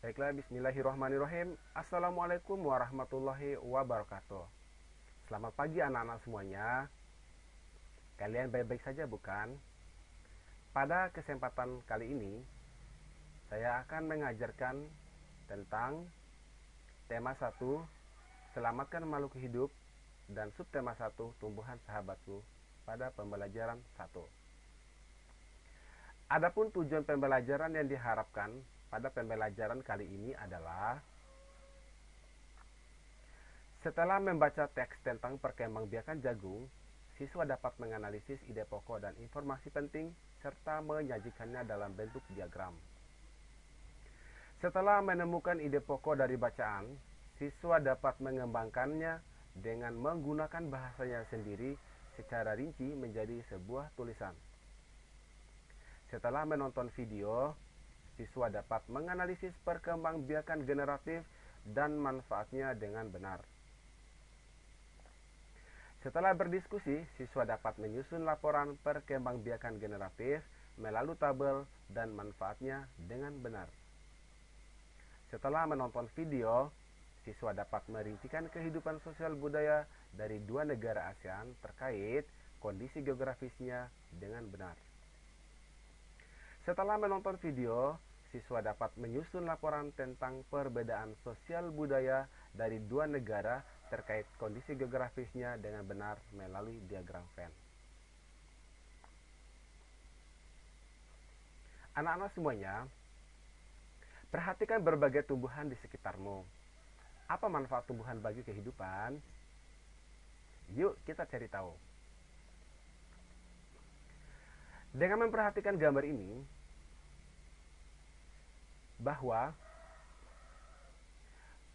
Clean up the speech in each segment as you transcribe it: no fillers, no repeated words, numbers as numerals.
Baiklah, bismillahirrahmanirrahim. Assalamualaikum warahmatullahi wabarakatuh. Selamat pagi anak-anak semuanya. Kalian baik-baik saja bukan? Pada kesempatan kali ini, saya akan mengajarkan tentang tema 1, selamatkan makhluk hidup, dan subtema 1, tumbuhan sahabatku, pada pembelajaran 1. Adapun tujuan pembelajaran yang diharapkan pada pembelajaran kali ini adalah setelah membaca teks tentang perkembangbiakan jagung, siswa dapat menganalisis ide pokok dan informasi penting serta menyajikannya dalam bentuk diagram. Setelah menemukan ide pokok dari bacaan, siswa dapat mengembangkannya dengan menggunakan bahasanya sendiri secara rinci menjadi sebuah tulisan. Setelah menonton video, siswa dapat menganalisis perkembangbiakan generatif dan manfaatnya dengan benar. Setelah berdiskusi, siswa dapat menyusun laporan perkembangbiakan generatif melalui tabel dan manfaatnya dengan benar. Setelah menonton video, siswa dapat merincikan kehidupan sosial budaya dari 2 negara ASEAN terkait kondisi geografisnya dengan benar. Setelah menonton video, siswa dapat menyusun laporan tentang perbedaan sosial budaya dari 2 negara terkait kondisi geografisnya dengan benar melalui diagram Venn. Anak-anak semuanya, perhatikan berbagai tumbuhan di sekitarmu. Apa manfaat tumbuhan bagi kehidupan? Yuk kita cari tahu. Dengan memperhatikan gambar ini, bahwa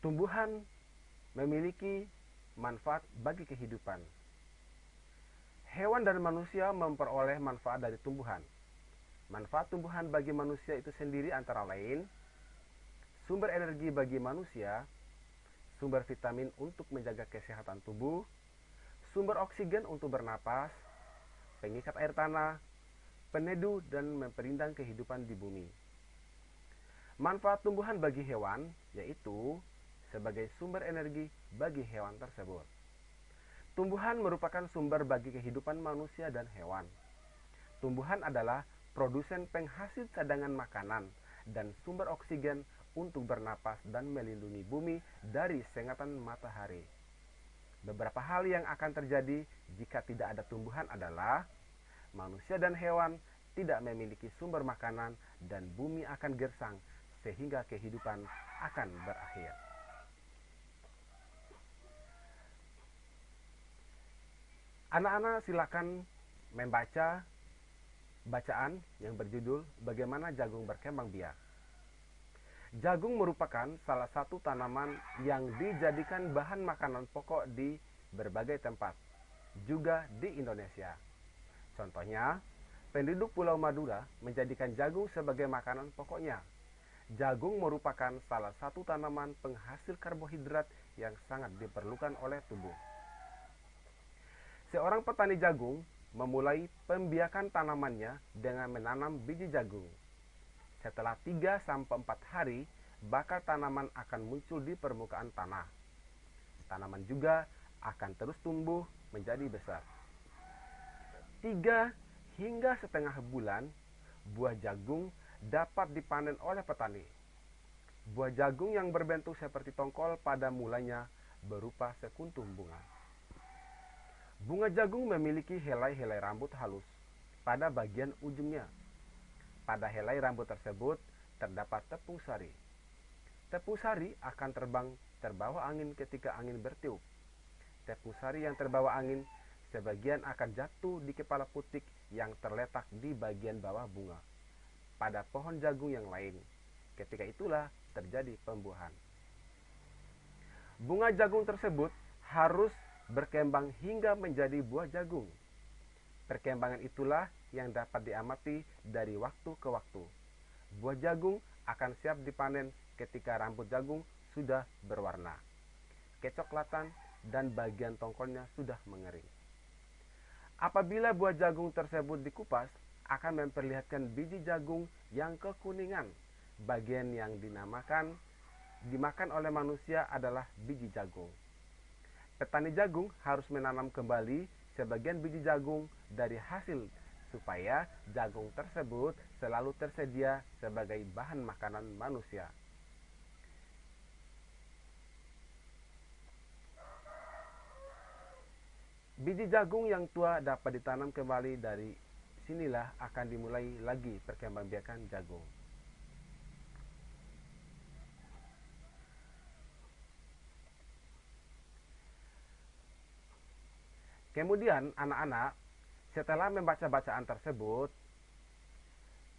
tumbuhan memiliki manfaat bagi kehidupan. Hewan dan manusia memperoleh manfaat dari tumbuhan. Manfaat tumbuhan bagi manusia itu sendiri antara lain sumber energi bagi manusia, sumber vitamin untuk menjaga kesehatan tubuh, sumber oksigen untuk bernapas, pengikat air tanah, peneduh dan memperindang kehidupan di bumi. Manfaat tumbuhan bagi hewan yaitu sebagai sumber energi bagi hewan tersebut. Tumbuhan merupakan sumber bagi kehidupan manusia dan hewan. Tumbuhan adalah produsen penghasil cadangan makanan dan sumber oksigen untuk bernapas dan melindungi bumi dari sengatan matahari. Beberapa hal yang akan terjadi jika tidak ada tumbuhan adalah manusia dan hewan tidak memiliki sumber makanan dan bumi akan gersang sehingga kehidupan akan berakhir. Anak-anak silakan membaca bacaan yang berjudul Bagaimana Jagung Berkembang Biak. Jagung merupakan salah satu tanaman yang dijadikan bahan makanan pokok di berbagai tempat, juga di Indonesia. Contohnya, penduduk Pulau Madura menjadikan jagung sebagai makanan pokoknya. Jagung merupakan salah satu tanaman penghasil karbohidrat yang sangat diperlukan oleh tubuh. Seorang petani jagung memulai pembiakan tanamannya dengan menanam biji jagung. Setelah 3-4 hari, bakal tanaman akan muncul di permukaan tanah. Tanaman juga akan terus tumbuh menjadi besar. 3 hingga setengah bulan, buah jagung dapat dipanen oleh petani. Buah jagung yang berbentuk seperti tongkol pada mulanya berupa sekuntum bunga. Bunga jagung memiliki helai-helai rambut halus pada bagian ujungnya. Pada helai rambut tersebut terdapat tepung sari. Tepung sari akan terbang terbawa angin ketika angin bertiup. Tepung sari yang terbawa angin sebagian akan jatuh di kepala putik yang terletak di bagian bawah bunga pada pohon jagung yang lain. Ketika itulah terjadi pembuahan. Bunga jagung tersebut harus berkembang hingga menjadi buah jagung. Perkembangan itulah yang dapat diamati dari waktu ke waktu. Buah jagung akan siap dipanen ketika rambut jagung sudah berwarna kecoklatan dan bagian tongkolnya sudah mengering. Apabila buah jagung tersebut dikupas, akan memperlihatkan biji jagung yang kekuningan bagian yang dimakan oleh manusia adalah biji jagung. Petani jagung harus menanam kembali sebagian biji jagung dari hasil supaya jagung tersebut selalu tersedia sebagai bahan makanan manusia. Biji jagung yang tua dapat ditanam kembali, dari sinilah akan dimulai lagi perkembangbiakan jagung. Kemudian anak-anak, setelah membaca bacaan tersebut,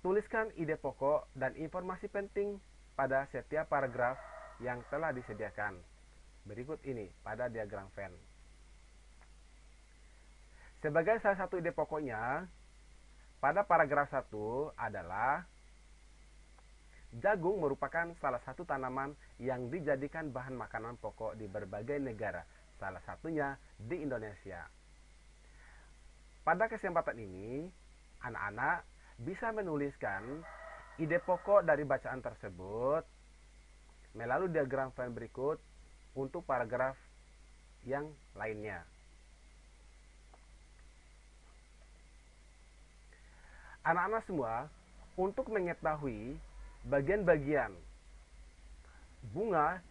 tuliskan ide pokok dan informasi penting pada setiap paragraf yang telah disediakan. Berikut ini pada diagram Venn. Sebagai salah satu ide pokoknya, pada paragraf 1 adalah jagung merupakan salah satu tanaman yang dijadikan bahan makanan pokok di berbagai negara, salah satunya di Indonesia. Pada kesempatan ini, anak-anak bisa menuliskan ide pokok dari bacaan tersebut melalui diagram Venn berikut untuk paragraf yang lainnya. Anak-anak semua, untuk mengetahui bagian-bagian bunga,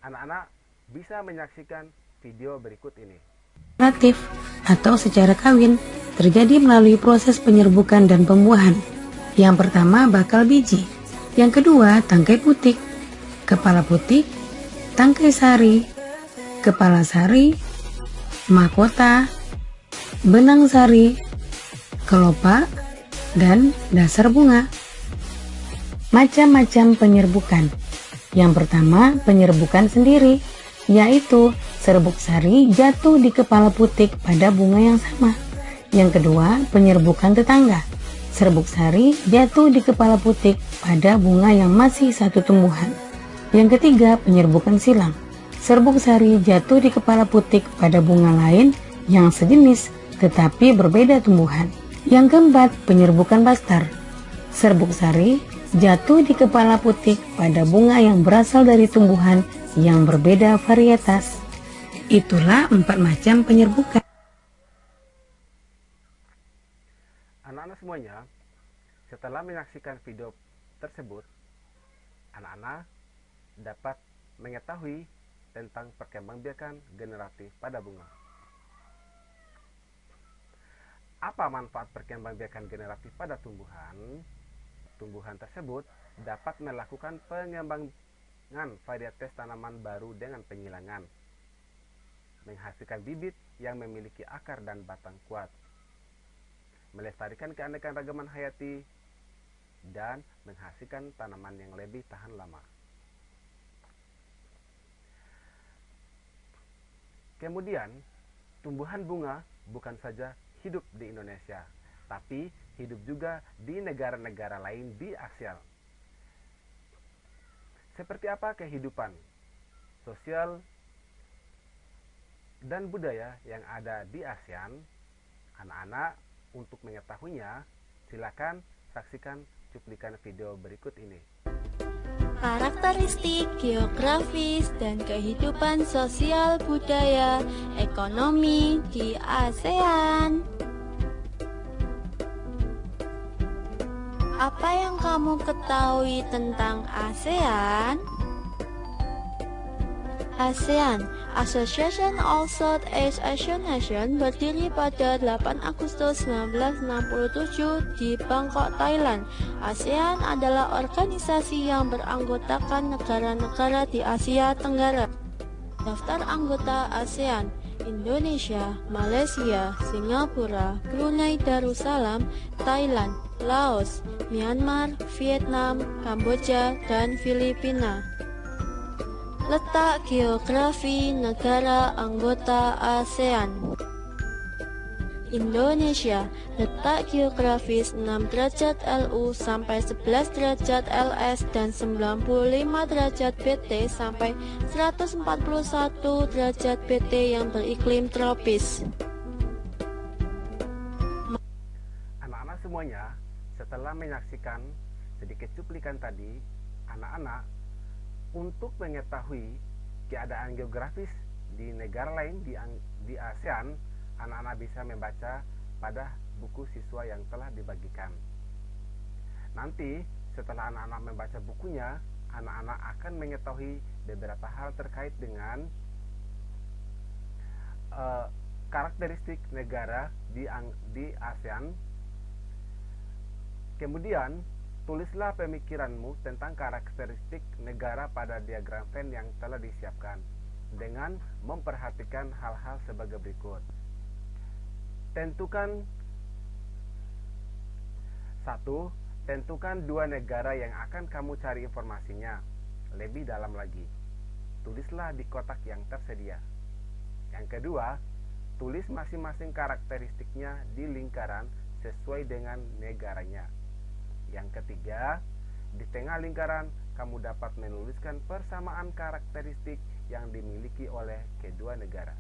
anak-anak bisa menyaksikan video berikut ini. Generatif atau secara kawin terjadi melalui proses penyerbukan dan pembuahan. Yang pertama bakal biji, yang kedua tangkai putik, kepala putik, tangkai sari, kepala sari, mahkota, benang sari, kelopak, dan dasar bunga. Macam-macam penyerbukan. Yang pertama penyerbukan sendiri, yaitu serbuk sari jatuh di kepala putik pada bunga yang sama. Yang kedua, penyerbukan tetangga. Serbuk sari jatuh di kepala putik pada bunga yang masih satu tumbuhan. Yang ketiga, penyerbukan silang. Serbuk sari jatuh di kepala putik pada bunga lain yang sejenis tetapi berbeda tumbuhan. Yang keempat, penyerbukan bastar. Serbuk sari jatuh di kepala putik pada bunga yang berasal dari tumbuhan yang berbeda varietas. Itulah 4 macam penyerbukan. Anak-anak semuanya, setelah menyaksikan video tersebut, anak-anak dapat mengetahui tentang perkembangbiakan generatif pada bunga. Apa manfaat perkembangbiakan generatif pada tumbuhan? Tumbuhan tersebut dapat melakukan pengembangan varietas tanaman baru dengan penyilangan, menghasilkan bibit yang memiliki akar dan batang kuat, melestarikan keanekaragaman hayati, dan menghasilkan tanaman yang lebih tahan lama. Kemudian, tumbuhan bunga bukan saja hidup di Indonesia, tapi hidup juga di negara-negara lain di ASEAN. Seperti apa kehidupan sosial dan budaya yang ada di ASEAN? Anak-anak, untuk mengetahuinya, silakan saksikan cuplikan video berikut ini. Karakteristik geografis dan kehidupan sosial budaya ekonomi di ASEAN. Apa yang kamu ketahui tentang ASEAN? ASEAN, Association of Southeast Asian Nations, berdiri pada 8 Agustus 1967 di Bangkok, Thailand. ASEAN adalah organisasi yang beranggotakan negara-negara di Asia Tenggara. Daftar anggota ASEAN: Indonesia, Malaysia, Singapura, Brunei Darussalam, Thailand, Laos, Myanmar, Vietnam, Kamboja, dan Filipina. Letak geografi negara anggota ASEAN. Indonesia, letak geografis 6 derajat LU sampai 11 derajat LS dan 95 derajat BT sampai 141 derajat BT yang beriklim tropis. Anak-anak semuanya, Setelah menyaksikan sedikit cuplikan tadi, anak-anak untuk mengetahui keadaan geografis di negara lain di ASEAN, anak-anak bisa membaca pada buku siswa yang telah dibagikan. Nanti setelah anak-anak membaca bukunya, anak-anak akan mengetahui beberapa hal terkait dengan karakteristik negara di ASEAN. Kemudian tulislah pemikiranmu tentang karakteristik negara pada diagram Venn yang telah disiapkan dengan memperhatikan hal-hal sebagai berikut. Tentukan dua negara yang akan kamu cari informasinya lebih dalam lagi. Tulislah di kotak yang tersedia. Yang kedua, tulis masing-masing karakteristiknya di lingkaran sesuai dengan negaranya. Yang ketiga, di tengah lingkaran kamu dapat menuliskan persamaan karakteristik yang dimiliki oleh kedua negara.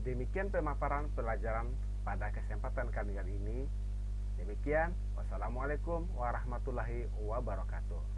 Demikian pemaparan pelajaran pada kesempatan kali ini. Demikian, wassalamualaikum warahmatullahi wabarakatuh.